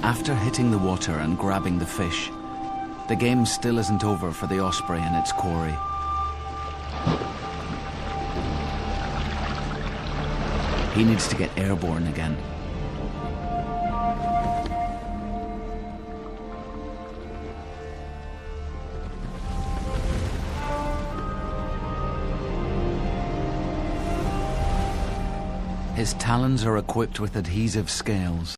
After hitting the water and grabbing the fish, the game still isn't over for the osprey and its quarry. He needs to get airborne again. His talons are equipped with adhesive scales.